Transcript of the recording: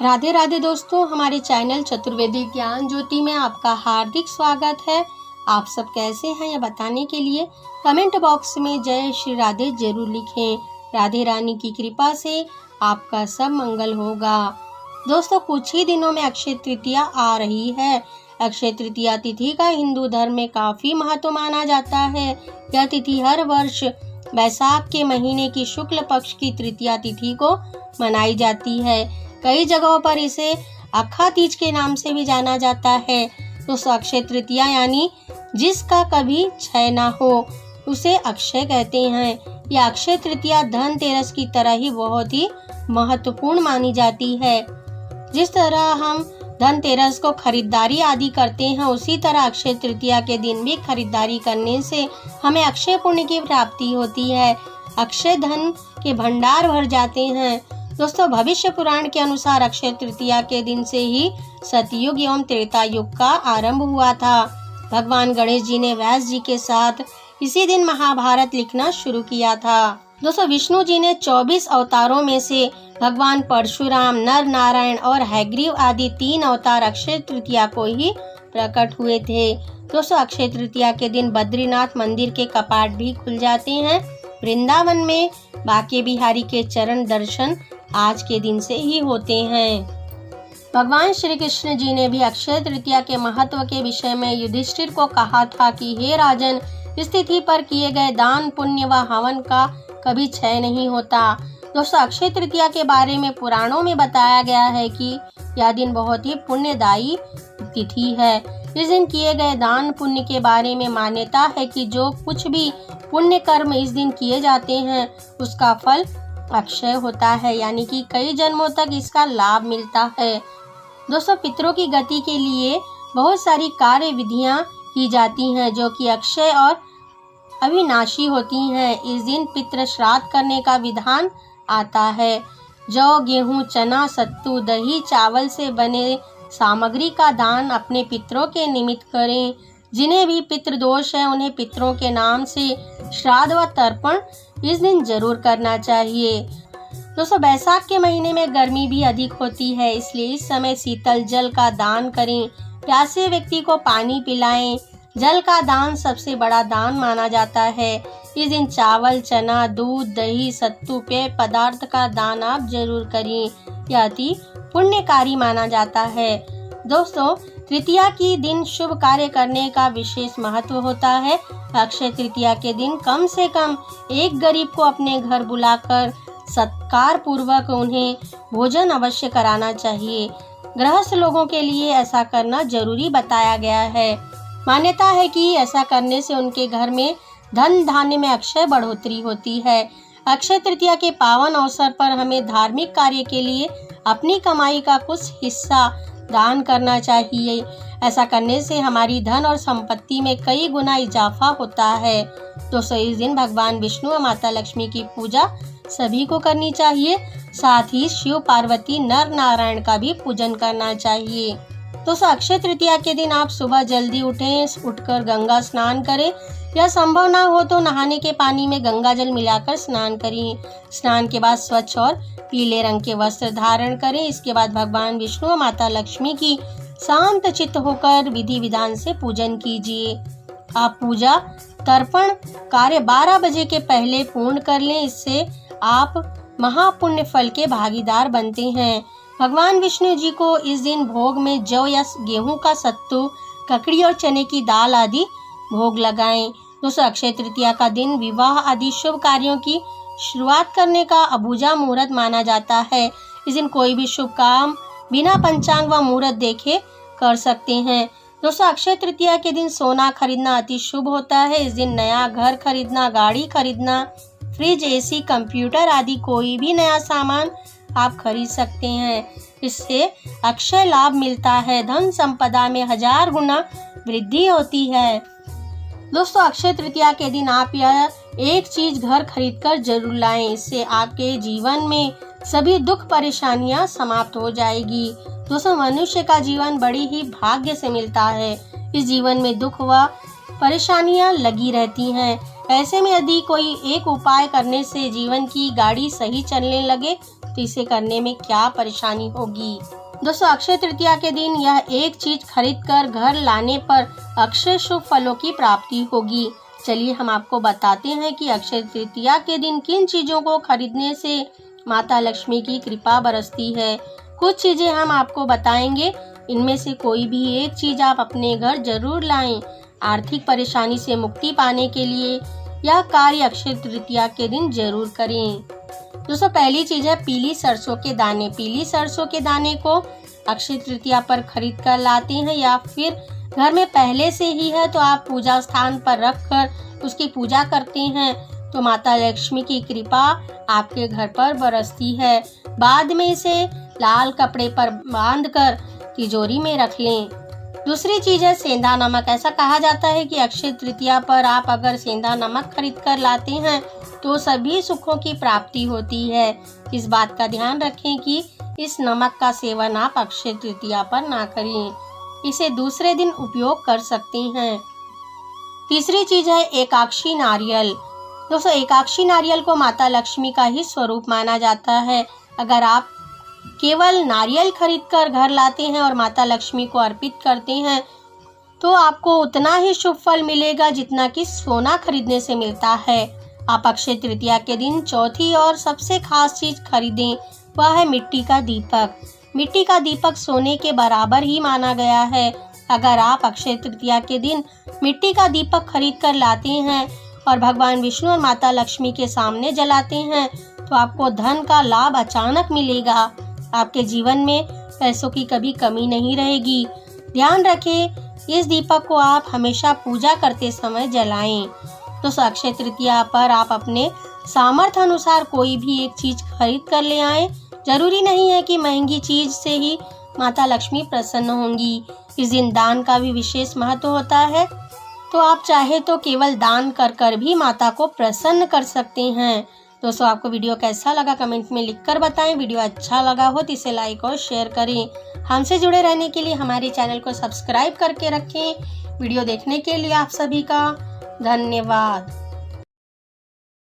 राधे राधे दोस्तों, हमारे चैनल चतुर्वेदी ज्ञान ज्योति में आपका हार्दिक स्वागत है। आप सब कैसे हैं यह बताने के लिए कमेंट बॉक्स में जय श्री राधे जरूर लिखें। राधे रानी की कृपा से आपका सब मंगल होगा। दोस्तों, कुछ ही दिनों में अक्षय तृतीया आ रही है। अक्षय तृतीया तिथि का हिंदू धर्म में काफी महत्व माना जाता है। यह तिथि हर वर्ष वैशाख के महीने की शुक्ल पक्ष की तृतीया तिथि को मनाई जाती है। कई जगहों पर इसे अक्खा तीज के नाम से भी जाना जाता है। तो अक्षय तृतीया यानी जिसका कभी क्षय ना हो उसे अक्षय कहते हैं। यह अक्षय तृतीया धनतेरस की तरह ही बहुत ही महत्वपूर्ण मानी जाती है। जिस तरह हम धनतेरस को खरीदारी आदि करते हैं, उसी तरह अक्षय तृतीया के दिन भी खरीदारी करने से हमें अक्षय पुण्य की प्राप्ति होती है। अक्षय धन के भंडार भर जाते हैं। दोस्तों, भविष्य पुराण के अनुसार अक्षय तृतीया के दिन से ही सतयुग एवं त्रेता युग का आरंभ हुआ था। भगवान गणेश जी ने व्यास जी के साथ इसी दिन महाभारत लिखना शुरू किया था। दोस्तों, विष्णु जी ने 24 अवतारों में से भगवान परशुराम, नर नारायण और हैग्रीव आदि 3 अवतार अक्षय तृतीया को ही प्रकट हुए थे। दोस्तों, अक्षय तृतीया के दिन बद्रीनाथ मंदिर के कपाट भी खुल जाते हैं। वृंदावन में बांके बिहारी के चरण दर्शन आज के दिन से ही होते हैं। भगवान श्री कृष्ण जी ने भी अक्षय तृतीया के महत्व के विषय में युधिष्ठिर को कहा था कि हे राजन, इस तिथि पर किए गए दान, पुण्य व हवन का कभी क्षय नहीं होता। दोस्तों, अक्षय तृतीया के बारे में पुराणों में बताया गया है कि यह दिन बहुत ही पुण्यदायी तिथि है। इस दिन किए गए दान पुण्य के बारे में मान्यता है कि जो कुछ भी पुण्य कर्म इस दिन किए जाते हैं उसका फल अक्षय होता है, यानी कि कई जन्मों तक इसका लाभ मिलता है। दोस्तों, पितरों की गति के लिए बहुत सारी कार्य विधियां की जाती हैं जो कि अक्षय और अविनाशी होती हैं। इस दिन पितृ श्राद्ध करने का विधान आता है। जौ, गेहूं, चना, सत्तू, दही, चावल से बने सामग्री का दान अपने पितरों के निमित्त करें। जिन्हें भी पितृदोष है उन्हें पितरों के नाम से श्राद्ध व तर्पण इस दिन जरूर करना चाहिए। दोस्तों, बैसाख के महीने में गर्मी भी अधिक होती है, इसलिए इस समय शीतल जल का दान करें। प्यासे व्यक्ति को पानी पिलाएं। जल का दान सबसे बड़ा दान माना जाता है। इस दिन चावल, चना, दूध, दही, सत्तू, पेय पदार्थ का दान आप जरूर करें। यह अति पुण्यकारी माना जाता है। दोस्तों, तृतीया की दिन शुभ कार्य करने का विशेष महत्व होता है। अक्षय तृतीया के दिन कम से कम एक गरीब को अपने घर बुलाकर सत्कार पूर्वक उन्हें भोजन अवश्य कराना चाहिए। गृहस्थ लोगों के लिए ऐसा करना जरूरी बताया गया है। मान्यता है कि ऐसा करने से उनके घर में धन धान्य में अक्षय बढ़ोतरी होती है। अक्षय तृतीया के पावन अवसर पर हमें धार्मिक कार्य के लिए अपनी कमाई का कुछ हिस्सा दान करना चाहिए। ऐसा करने से हमारी धन और संपत्ति में कई गुना इजाफा होता है। दोस्तों, इस दिन भगवान विष्णु और माता लक्ष्मी की पूजा सभी को करनी चाहिए। साथ ही शिव, पार्वती, नर नारायण का भी पूजन करना चाहिए। दोस्तों, अक्षय तृतीया के दिन आप सुबह जल्दी उठकर गंगा स्नान करें। यह संभव ना हो तो नहाने के पानी में गंगा जल मिलाकर स्नान करें। स्नान के बाद स्वच्छ और पीले रंग के वस्त्र धारण करें। इसके बाद भगवान विष्णु और माता लक्ष्मी की शांत चित्त होकर विधि विधान से पूजन कीजिए। आप पूजा तर्पण कार्य 12 बजे के पहले पूर्ण कर लें। इससे आप महापुण्य फल के भागीदार बनते हैं। भगवान विष्णु जी को इस दिन भोग में जौ या गेहूं का सत्तू, ककड़ी और चने की दाल आदि भोग लगाएं। दोस्तों, अक्षय तृतीया का दिन विवाह आदि शुभ कार्यों की शुरुआत करने का अबूझा मुहूर्त माना जाता है। इस दिन कोई भी शुभ काम बिना पंचांग व मुहूर्त देखे कर सकते हैं। दोस्तों, अक्षय तृतीया के दिन सोना खरीदना अति शुभ होता है। इस दिन नया घर खरीदना, गाड़ी खरीदना, फ्रिज, एसी, कंप्यूटर आदि कोई भी नया सामान आप खरीद सकते हैं। इससे अक्षय लाभ मिलता है। धन संपदा में 1000 गुना वृद्धि होती है। दोस्तों, अक्षय तृतीया के दिन आप यह एक चीज घर खरीदकर जरूर लाएं। इससे आपके जीवन में सभी दुख परेशानियां समाप्त हो जाएगी। दोस्तों, मनुष्य का जीवन बड़ी ही भाग्य से मिलता है। इस जीवन में दुख व परेशानियां लगी रहती हैं। ऐसे में यदि कोई एक उपाय करने से जीवन की गाड़ी सही चलने लगे तो इसे करने में क्या परेशानी होगी। दोस्तों, अक्षय तृतीया के दिन यह एक चीज खरीद कर घर लाने पर अक्षय शुभ फलों की प्राप्ति होगी। चलिए हम आपको बताते हैं कि अक्षय तृतीया के दिन किन चीजों को खरीदने से माता लक्ष्मी की कृपा बरसती है। कुछ चीजें हम आपको बताएंगे, इनमें से कोई भी एक चीज आप अपने घर जरूर लाएं। आर्थिक परेशानी से मुक्ति पाने के लिए यह कार्य अक्षय तृतीया के दिन जरूर करें। दोस्तों, पहली चीज है पीली सरसों के दाने। पीली सरसों के दाने को अक्षय तृतीया पर खरीद कर लाते हैं या फिर घर में पहले से ही है तो आप पूजा स्थान पर रख कर उसकी पूजा करते हैं तो माता लक्ष्मी की कृपा आपके घर पर बरसती है। बाद में इसे लाल कपड़े पर बांधकर तिजोरी में रख लें। दूसरी चीज है सेंधा नमक। ऐसा कहा जाता है कि अक्षय तृतीया पर आप अगर सेंधा नमक खरीद कर लाते हैं तो सभी सुखों की प्राप्ति होती है। इस बात का ध्यान रखें कि इस नमक का सेवन आप अक्षय तृतीया पर ना करें, इसे दूसरे दिन उपयोग कर सकते हैं। तीसरी चीज है एकाक्षी नारियल। दोस्तों, एकाक्षी नारियल को माता लक्ष्मी का ही स्वरूप माना जाता है। अगर आप केवल नारियल खरीदकर घर लाते हैं और माता लक्ष्मी को अर्पित करते हैं तो आपको उतना ही शुभ फल मिलेगा जितना कि सोना खरीदने से मिलता है। आप अक्षय तृतीया के दिन चौथी और सबसे खास चीज खरीदें, वह है मिट्टी का दीपक। मिट्टी का दीपक सोने के बराबर ही माना गया है। अगर आप अक्षय तृतीया के दिन मिट्टी का दीपक खरीद कर लाते हैं और भगवान विष्णु और माता लक्ष्मी के सामने जलाते हैं तो आपको धन का लाभ अचानक मिलेगा। आपके जीवन में पैसों की कभी कमी नहीं रहेगी। ध्यान रखें, इस दीपक को आप हमेशा पूजा करते समय जलाएं। तो अक्षय तृतीया पर आप अपने सामर्थ्य अनुसार कोई भी एक चीज खरीद कर ले आएं। जरूरी नहीं है कि महंगी चीज से ही माता लक्ष्मी प्रसन्न होंगी। इस दिन दान का भी विशेष महत्व होता है, तो आप चाहे तो केवल दान कर कर भी माता को प्रसन्न कर सकते हैं। दोस्तों, आपको वीडियो कैसा लगा कमेंट में लिखकर बताएं। वीडियो अच्छा लगा हो तो इसे लाइक और शेयर करें। हमसे जुड़े रहने के लिए हमारे चैनल को सब्सक्राइब करके रखें। वीडियो देखने के लिए आप सभी का धन्यवाद।